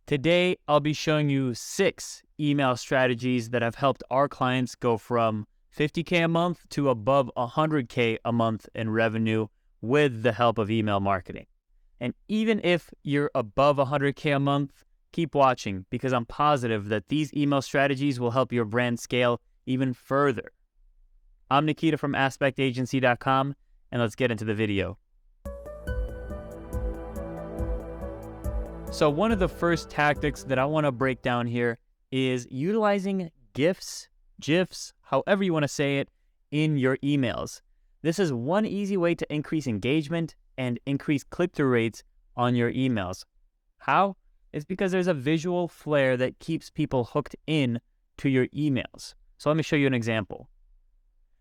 Today, I'll be showing you 6 email strategies that have helped our clients go from $50K a month to above $100K a month in revenue with the help of email marketing. And even if you're above $100K a month, keep watching because I'm positive that these email strategies will help your brand scale even further. I'm Nikita from aspectagency.com, and let's get into the video. So one of the first tactics that I want to break down here is utilizing Gifs, GIFs, however you want to say it, in your emails. This is one easy way to increase engagement and increase click-through rates on your emails. How? It's because there's a visual flair that keeps people hooked in to your emails. So let me show you an example.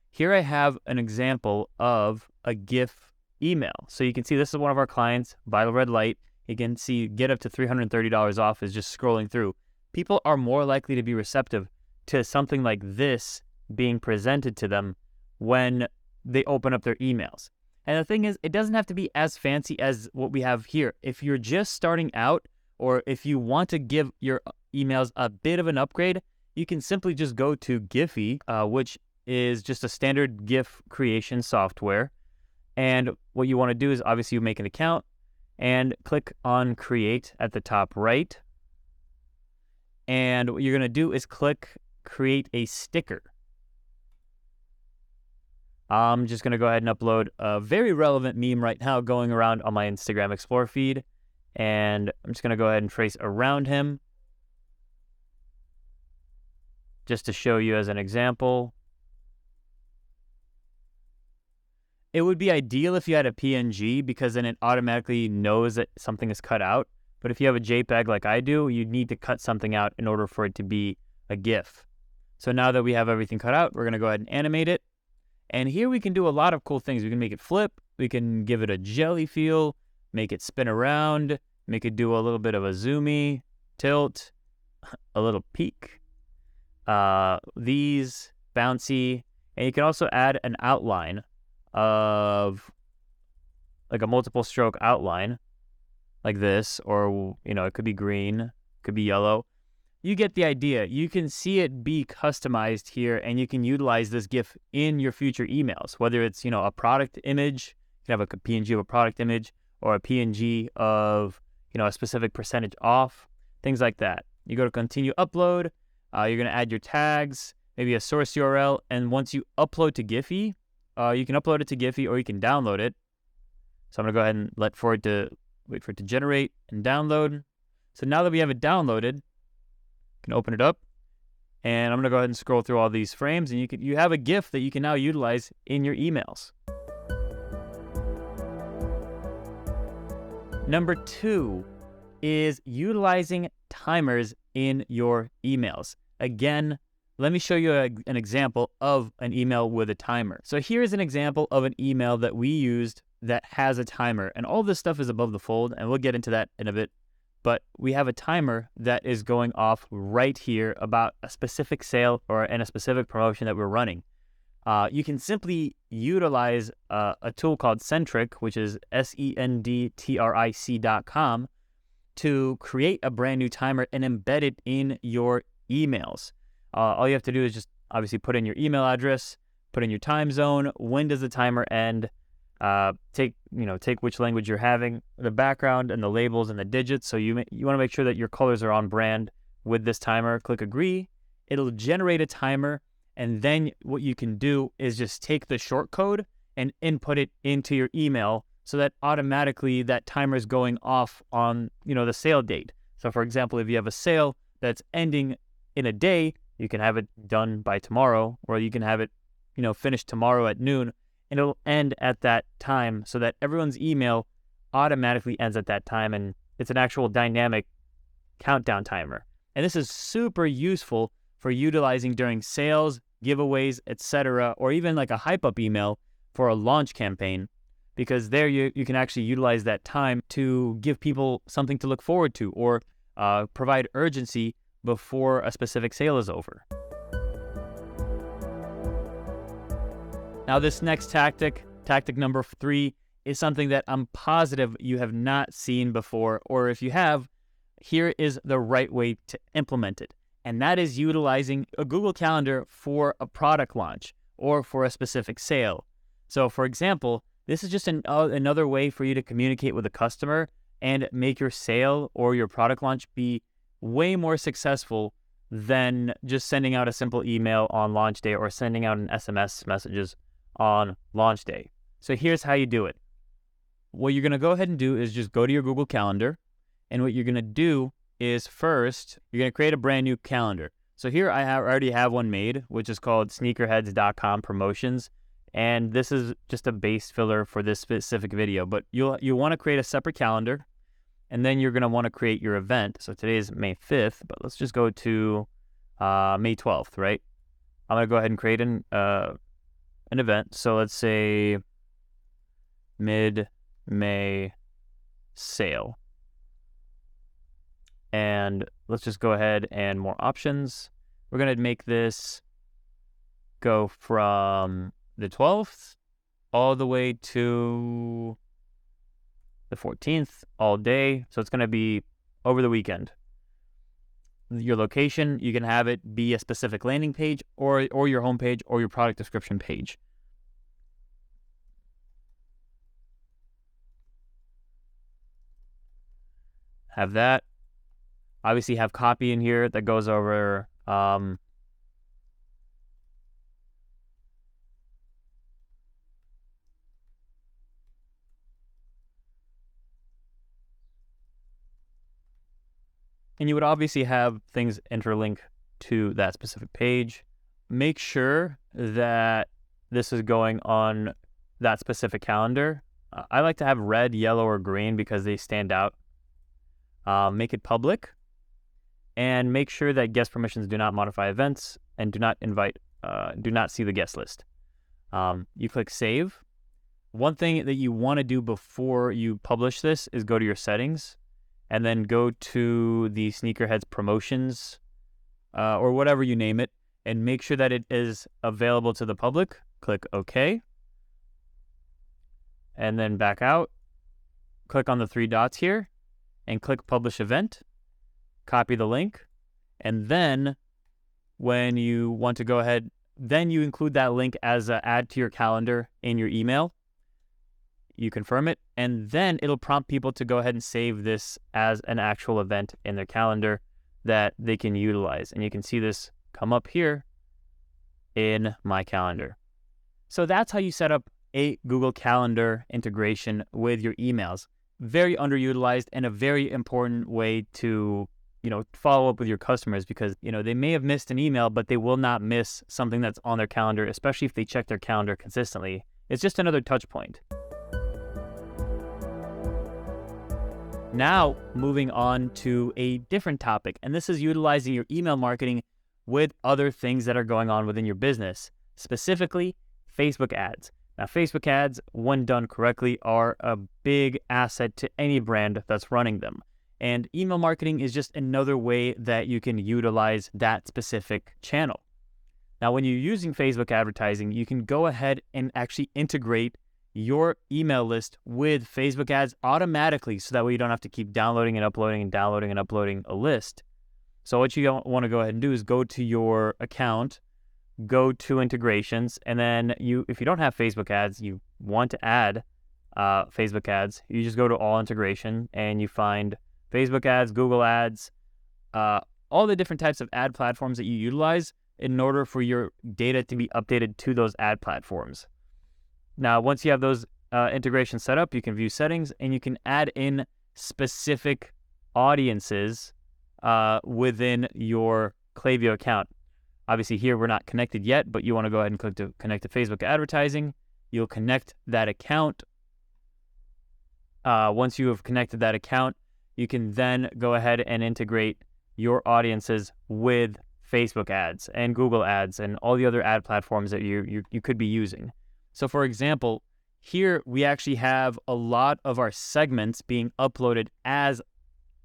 Here I have an example of a GIF email. So you can see this is one of our clients, Vital Red Light. You can see get up to $330 off is just scrolling through. People are more likely to be receptive to something like this being presented to them when they open up their emails. And the thing is, it doesn't have to be as fancy as what we have here. If you're just starting out, or if you want to give your emails a bit of an upgrade, you can simply just go to Giphy, which is just a standard GIF creation software. And what you want to do is obviously you make an account and click on create at the top right. And what you're going to do is click create a sticker. I'm just going to go ahead and upload a very relevant meme right now going around on my Instagram Explore feed. And I'm just going to go ahead and trace around him just to show you as an example. It would be ideal if you had a PNG because then it automatically knows that something is cut out. But if you have a JPEG like I do, you need to cut something out in order for it to be a GIF. So now that we have everything cut out, we're going to go ahead and animate it. And here we can do a lot of cool things. We can make it flip. We can give it a jelly feel, make it spin around, make it do a little bit of a zoomy, tilt, a little peak. These, bouncy. And you can also add an outline of like a multiple stroke outline like this, or it could be green, could be yellow. You get the idea. You can see it be customized here, and you can utilize this GIF in your future emails, whether it's a product image. You can have a PNG of a product image, or a PNG of a specific percentage off, things like that. You go to continue upload. You're going to add your tags, maybe a source URL, and once you upload to Giphy, you can upload it to Giphy or you can download it. So I'm going to go ahead and wait for it to generate and download. So now that we have it downloaded, you can open it up. And I'm going to go ahead and scroll through all these frames. And you have a GIF that you can now utilize in your emails. Number 2 is utilizing timers in your emails. Again, let me show you an example of an email with a timer. So here's an example of an email that we used that has a timer. And all this stuff is above the fold, and we'll get into that in a bit. But we have a timer that is going off right here about a specific sale and a specific promotion that we're running. You can simply utilize a tool called Centric, which is SENDTRIC.com, to create a brand new timer and embed it in your emails. All you have to do is just obviously put in your email address, put in your time zone, when does the timer end, take which language you're having, the background and the labels and the digits. So you want to make sure that your colors are on brand with this timer. Click agree. It'll generate a timer, and then what you can do is just take the short code and input it into your email so that automatically that timer is going off on the sale date. So for example, if you have a sale that's ending in a day, you can have it done by tomorrow, or you can have it, finished tomorrow at noon, and it'll end at that time so that everyone's email automatically ends at that time, and it's an actual dynamic countdown timer. And this is super useful for utilizing during sales, giveaways, etc., or even like a hype-up email for a launch campaign, because there you can actually utilize that time to give people something to look forward to, or provide urgency before a specific sale is over. Now this next tactic number 3, is something that I'm positive you have not seen before, or if you have, here is the right way to implement it. And that is utilizing a Google Calendar for a product launch or for a specific sale. So for example, this is just another way for you to communicate with a customer and make your sale or your product launch be way more successful than just sending out a simple email on launch day or sending out an SMS messages on launch day. So here's how you do it. What you're going to go ahead and do is just go to your Google Calendar. And what you're going to do is first, you're going to create a brand new calendar. So here I already have one made, which is called sneakerheads.com promotions. And this is just a base filler for this specific video. But you'll want to create a separate calendar. And then you're going to want to create your event. So today is May 5th, but let's just go to May 12th, right? I'm going to go ahead and create an event. So let's say mid-May sale. And let's just go ahead and more options. We're going to make this go from the 12th all the way to the 14th all day. So it's going to be over the weekend. Your location, you can have it be a specific landing page or your homepage or your product description page. Have that. Obviously have copy in here that goes over and you would obviously have things interlink to that specific page. Make sure that this is going on that specific calendar. I like to have red, yellow, or green because they stand out. Make it public. And make sure that guest permissions do not modify events and do not see the guest list. You click save. One thing that you want to do before you publish this is go to your settings and then go to the Sneakerheads promotions or whatever you name it and make sure that it is available to the public. Click OK. And then back out. Click on the three dots here and click publish event. Copy the link, and then when you want to go ahead, then you include that link as an add to your calendar in your email. You confirm it, and then it'll prompt people to go ahead and save this as an actual event in their calendar that they can utilize. And you can see this come up here in my calendar. So that's how you set up a Google Calendar integration with your emails. Very underutilized and a very important way to follow up with your customers because, they may have missed an email, but they will not miss something that's on their calendar, especially if they check their calendar consistently. It's just another touch point. Now, moving on to a different topic, and this is utilizing your email marketing with other things that are going on within your business, specifically Facebook ads. Now, Facebook ads, when done correctly, are a big asset to any brand that's running them. And email marketing is just another way that you can utilize that specific channel. Now, when you're using Facebook advertising, you can go ahead and actually integrate your email list with Facebook ads automatically so that way you don't have to keep downloading and uploading a list. So what you want to go ahead and do is go to your account, go to integrations, and then if you don't have Facebook ads, you want to add Facebook ads, you just go to all integration and you find Facebook ads, Google ads, all the different types of ad platforms that you utilize in order for your data to be updated to those ad platforms. Now, once you have those integrations set up, you can view settings and you can add in specific audiences within your Klaviyo account. Obviously here we're not connected yet, but you want to go ahead and click to connect to Facebook advertising. You'll connect that account. Once you have connected that account, you can then go ahead and integrate your audiences with Facebook ads and Google ads and all the other ad platforms that you could be using. So for example, here we actually have a lot of our segments being uploaded as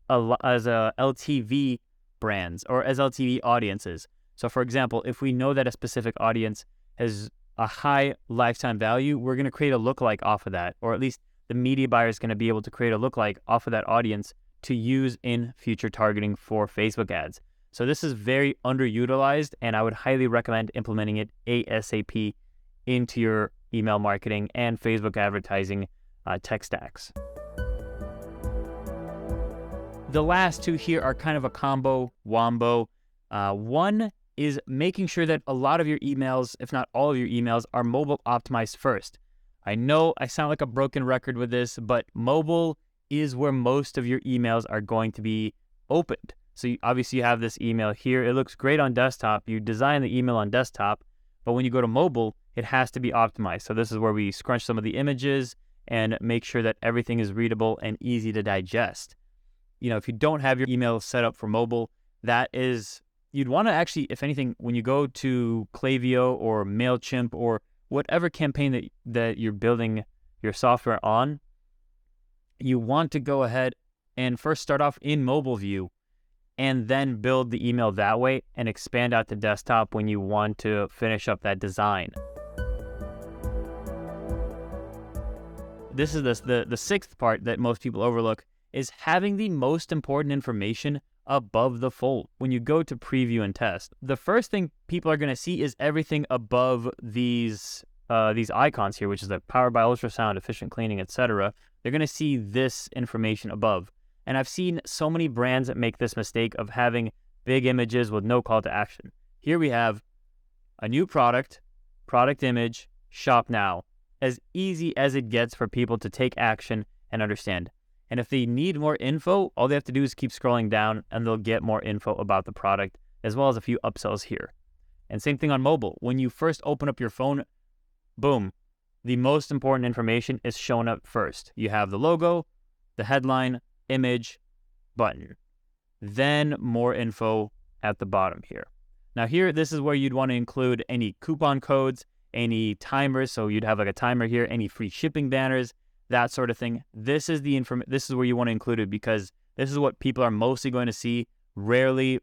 a LTV brands or as LTV audiences. So for example, if we know that a specific audience has a high lifetime value, we're going to create a lookalike off of that, or at least the media buyer is going to be able to create a lookalike off of that audience to use in future targeting for Facebook ads. So this is very underutilized, and I would highly recommend implementing it ASAP into your email marketing and Facebook advertising tech stacks. The last two here are kind of a wombo. One is making sure that a lot of your emails, if not all of your emails, are mobile optimized first. I know I sound like a broken record with this, but mobile is where most of your emails are going to be opened. So obviously you have this email here. It looks great on desktop. You design the email on desktop, but when you go to mobile, it has to be optimized. So this is where we scrunch some of the images and make sure that everything is readable and easy to digest. If you don't have your email set up for mobile, you'd want to actually, if anything, when you go to Klaviyo or MailChimp or whatever campaign that you're building your software on, you want to go ahead and first start off in mobile view and then build the email that way and expand out to desktop when you want to finish up that design. This is the sixth part that most people overlook, is having the most important information above the fold. When you go to preview and test, the first thing people are going to see is everything above these icons here, which is the powered by ultrasound, efficient cleaning, etc. They're going to see this information above. And I've seen so many brands that make this mistake of having big images with no call to action. Here we have a new product image, shop now. As easy as it gets for people to take action and understand. And if they need more info, all they have to do is keep scrolling down and they'll get more info about the product, as well as a few upsells here. And same thing on mobile. When you first open up your phone, boom, the most important information is shown up first. You have the logo, the headline, image, button. Then more info at the bottom here. Now here, this is where you'd want to include any coupon codes, any timers. So you'd have like a timer here, any free shipping banners, that sort of thing. This is this is where you want to include it, because this is what people are mostly going to see. Rarely,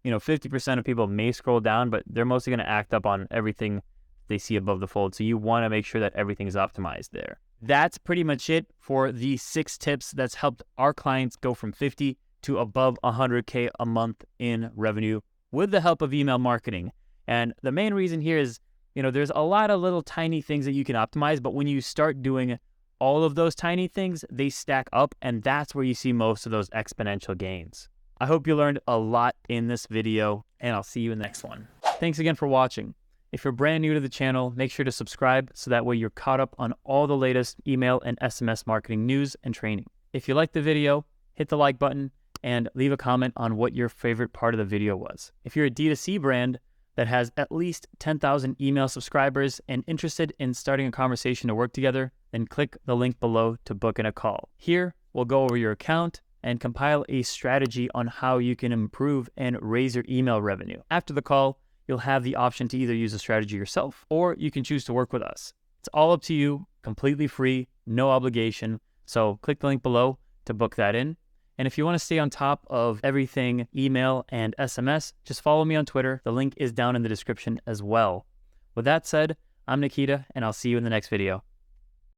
50% of people may scroll down, but they're mostly going to act up on everything they see above the fold. So you want to make sure that everything is optimized there. That's pretty much it for the 6 tips that's helped our clients go from 50 to above 100K a month in revenue with the help of email marketing. And the main reason here is, there's a lot of little tiny things that you can optimize, but when you start doing all of those tiny things, they stack up, and that's where you see most of those exponential gains. I hope you learned a lot in this video, and I'll see you in the next one. Thanks again for watching. If you're brand new to the channel, make sure to subscribe so that way you're caught up on all the latest email and SMS marketing news and training. If you liked the video, hit the like button and leave a comment on what your favorite part of the video was. If you're a D2C brand that has at least 10,000 email subscribers and interested in starting a conversation to work together, then click the link below to book in a call. Here, we'll go over your account and compile a strategy on how you can improve and raise your email revenue. After the call, you'll have the option to either use a strategy yourself, or you can choose to work with us. It's all up to you, completely free, no obligation. So click the link below to book that in. And if you want to stay on top of everything email and SMS, just follow me on Twitter. The link is down in the description as well. With that said, I'm Nikita, and I'll see you in the next video.